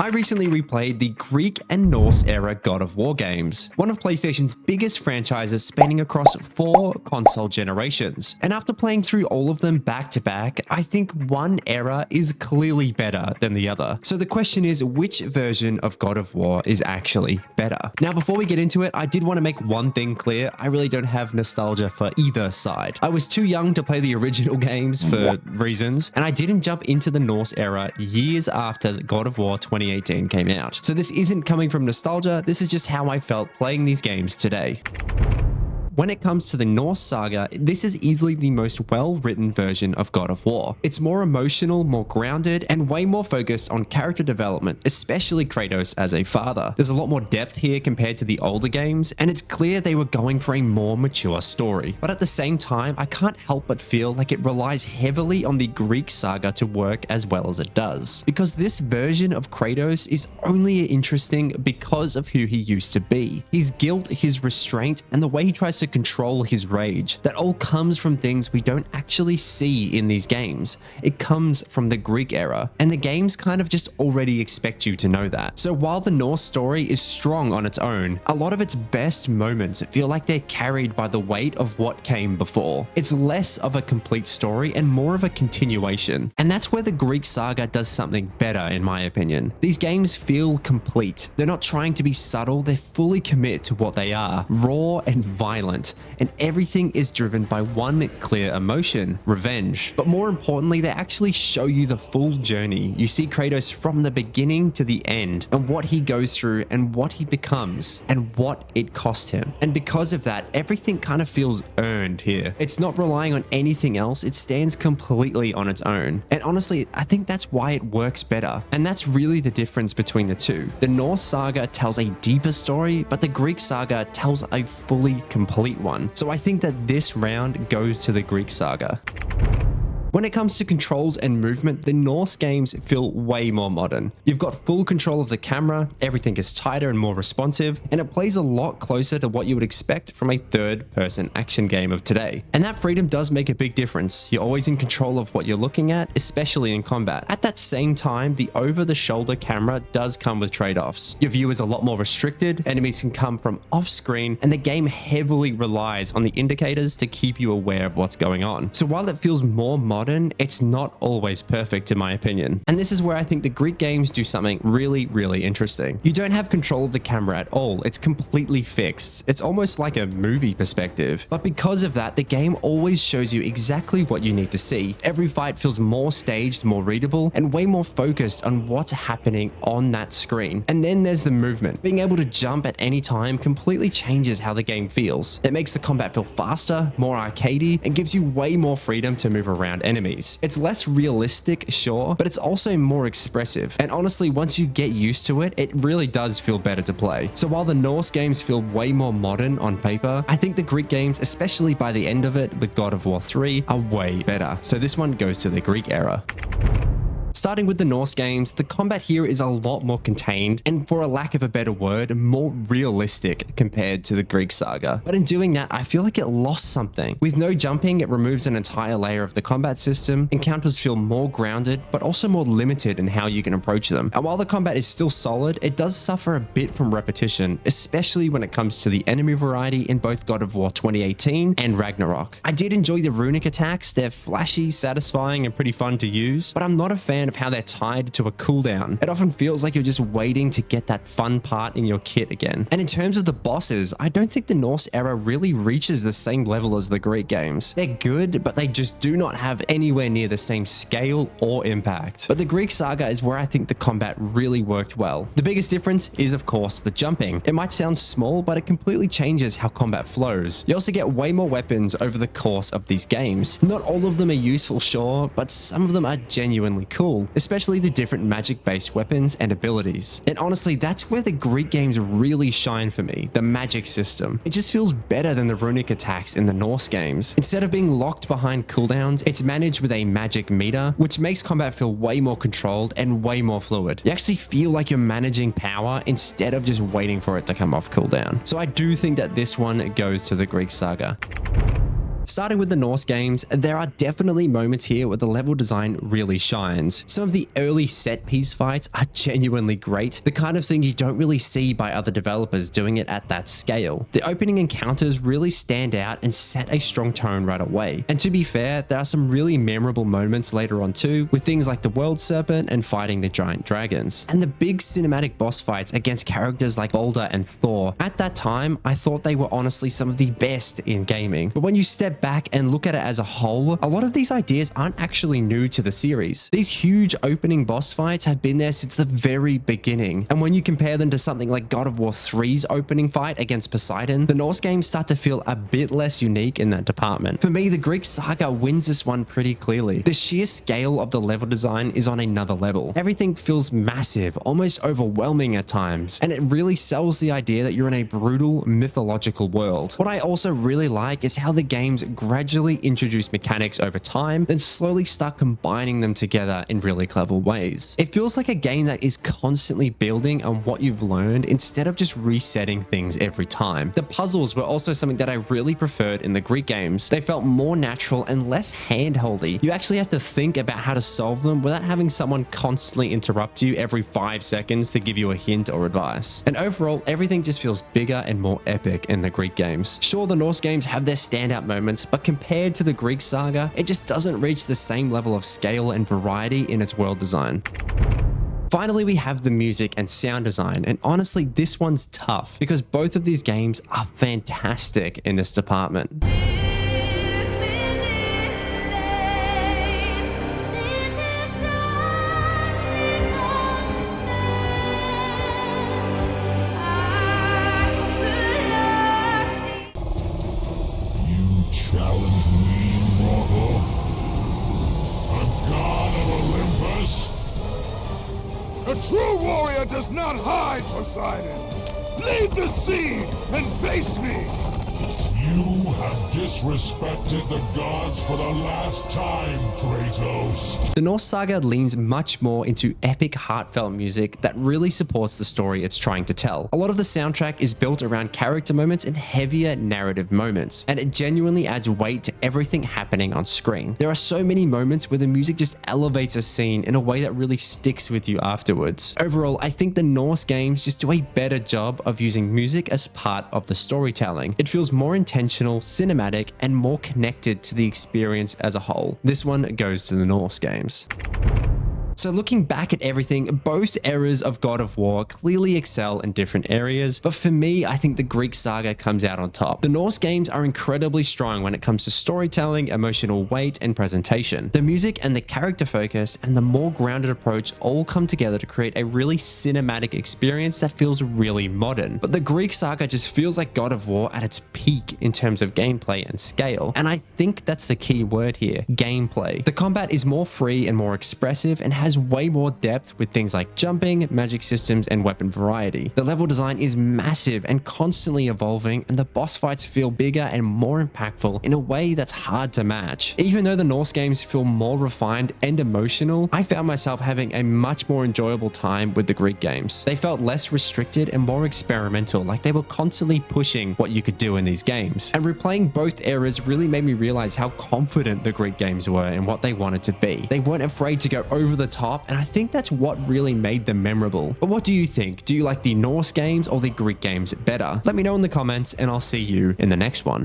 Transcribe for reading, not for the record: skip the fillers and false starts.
I recently replayed the Greek and Norse era God of War games, one of PlayStation's biggest franchises spanning across 4 console generations. And after playing through all of them back to back, I think one era is clearly better than the other. So the question is, which version of God of War is actually better? Now, before we get into it, I did want to make one thing clear. I really don't have nostalgia for either side. I was too young to play the original games for reasons, and I didn't jump into the Norse era years after God of War 2018 came out. So this isn't coming from nostalgia, this is just how I felt playing these games today. When it comes to the Norse saga, this is easily the most well-written version of God of War. It's more emotional, more grounded, and way more focused on character development, especially Kratos as a father. There's a lot more depth here compared to the older games, and it's clear they were going for a more mature story. But at the same time, I can't help but feel like it relies heavily on the Greek saga to work as well as it does. Because this version of Kratos is only interesting because of who he used to be. His guilt, his restraint, and the way he tries to control his rage. That all comes from things we don't actually see in these games. It comes from the Greek era, and the games kind of just already expect you to know that. So while the Norse story is strong on its own, a lot of its best moments feel like they're carried by the weight of what came before. It's less of a complete story and more of a continuation. And that's where the Greek saga does something better, in my opinion. These games feel complete. They're not trying to be subtle, they fully commit to what they are, raw and violent. And everything is driven by one clear emotion, revenge. But more importantly, they actually show you the full journey. You see Kratos from the beginning to the end, and what he goes through and what he becomes and what it cost him. And because of that, everything kind of feels earned here. It's not relying on anything else, it stands completely on its own. And honestly, I think that's why it works better. And that's really the difference between the two. The Norse saga tells a deeper story, but the Greek saga tells a fully complete one. So I think that this round goes to the Greek saga. When it comes to controls and movement, the Norse games feel way more modern. You've got full control of the camera, everything is tighter and more responsive, and it plays a lot closer to what you would expect from a third-person action game of today. And that freedom does make a big difference. You're always in control of what you're looking at, especially in combat. At that same time, the over-the-shoulder camera does come with trade-offs. Your view is a lot more restricted, enemies can come from off-screen, and the game heavily relies on the indicators to keep you aware of what's going on. So while it feels more modern, it's not always perfect in my opinion. And this is where I think the Greek games do something really interesting. You don't have control of the camera at all. It's completely fixed. It's almost like a movie perspective. But because of that, the game always shows you exactly what you need to see. Every fight feels more staged, more readable, and way more focused on what's happening on that screen. And then there's the movement. Being able to jump at any time completely changes how the game feels. It makes the combat feel faster, more arcadey, and gives you way more freedom to move around enemies. It's less realistic, sure, but it's also more expressive. And honestly, once you get used to it, it really does feel better to play. So while the Norse games feel way more modern on paper, I think the Greek games, especially by the end of it with God of War 3, are way better. So this one goes to the Greek era. Starting with the Norse games, the combat here is a lot more contained and, for a lack of a better word, more realistic compared to the Greek saga. But in doing that, I feel like it lost something. With no jumping, it removes an entire layer of the combat system. Encounters feel more grounded, but also more limited in how you can approach them. And while the combat is still solid, it does suffer a bit from repetition, especially when it comes to the enemy variety in both God of War 2018 and Ragnarok. I did enjoy the runic attacks. They're flashy, satisfying, and pretty fun to use, but I'm not a fan of how they're tied to a cooldown. It often feels like you're just waiting to get that fun part in your kit again. And in terms of the bosses, I don't think the Norse era really reaches the same level as the Greek games. They're good, but they just do not have anywhere near the same scale or impact. But the Greek saga is where I think the combat really worked well. The biggest difference is, of course, the jumping. It might sound small, but it completely changes how combat flows. You also get way more weapons over the course of these games. Not all of them are useful, sure, but some of them are genuinely cool, especially the different magic-based weapons and abilities. And honestly, that's where the Greek games really shine for me, the magic system. It just feels better than the runic attacks in the Norse games. Instead of being locked behind cooldowns, it's managed with a magic meter, which makes combat feel way more controlled and way more fluid. You actually feel like you're managing power instead of just waiting for it to come off cooldown. So I do think that this one goes to the Greek saga. Starting with the Norse games, there are definitely moments here where the level design really shines. Some of the early set piece fights are genuinely great, the kind of thing you don't really see by other developers doing it at that scale. The opening encounters really stand out and set a strong tone right away. And to be fair, there are some really memorable moments later on too, with things like the World Serpent and fighting the giant dragons. And the big cinematic boss fights against characters like Balder and Thor. At that time, I thought they were honestly some of the best in gaming. But when you step back and look at it as a whole, a lot of these ideas aren't actually new to the series. These huge opening boss fights have been there since the very beginning. And when you compare them to something like God of War 3's opening fight against Poseidon, the Norse games start to feel a bit less unique in that department. For me, the Greek saga wins this one pretty clearly. The sheer scale of the level design is on another level. Everything feels massive, almost overwhelming at times, and it really sells the idea that you're in a brutal mythological world. What I also really like is how the games gradually introduce mechanics over time, then slowly start combining them together in really clever ways. It feels like a game that is constantly building on what you've learned instead of just resetting things every time. The puzzles were also something that I really preferred in the Greek games. They felt more natural and less hand-holdy. You actually have to think about how to solve them without having someone constantly interrupt you every 5 seconds to give you a hint or advice. And overall, everything just feels bigger and more epic in the Greek games. Sure, the Norse games have their standout moments, but compared to the Greek saga, it just doesn't reach the same level of scale and variety in its world design. Finally, we have the music and sound design, and honestly, this one's tough because both of these games are fantastic in this department. Challenge me, mortal. A god of Olympus? A true warrior does not hide, Poseidon! Leave the sea and face me! You have disrespected the gods for the last time, Kratos. The Norse saga leans much more into epic, heartfelt music that really supports the story it's trying to tell. A lot of the soundtrack is built around character moments and heavier narrative moments, and it genuinely adds weight to everything happening on screen. There are so many moments where the music just elevates a scene in a way that really sticks with you afterwards. Overall, I think the Norse games just do a better job of using music as part of the storytelling. It feels more intentional, cinematic, and more connected to the experience as a whole. This one goes to the Norse games. So looking back at everything, both eras of God of War clearly excel in different areas, but for me, I think the Greek saga comes out on top. The Norse games are incredibly strong when it comes to storytelling, emotional weight, and presentation. The music and the character focus and the more grounded approach all come together to create a really cinematic experience that feels really modern. But the Greek saga just feels like God of War at its peak in terms of gameplay and scale, and I think that's the key word here, gameplay. The combat is more free and more expressive and has way more depth with things like jumping, magic systems, and weapon variety. The level design is massive and constantly evolving, and the boss fights feel bigger and more impactful in a way that's hard to match. Even though the Norse games feel more refined and emotional, I found myself having a much more enjoyable time with the Greek games. They felt less restricted and more experimental, like they were constantly pushing what you could do in these games. And replaying both eras really made me realize how confident the Greek games were in what they wanted to be. They weren't afraid to go over the top, and I think that's what really made them memorable. But what do you think? Do you like the Norse games or the Greek games better? Let me know in the comments, and I'll see you in the next one.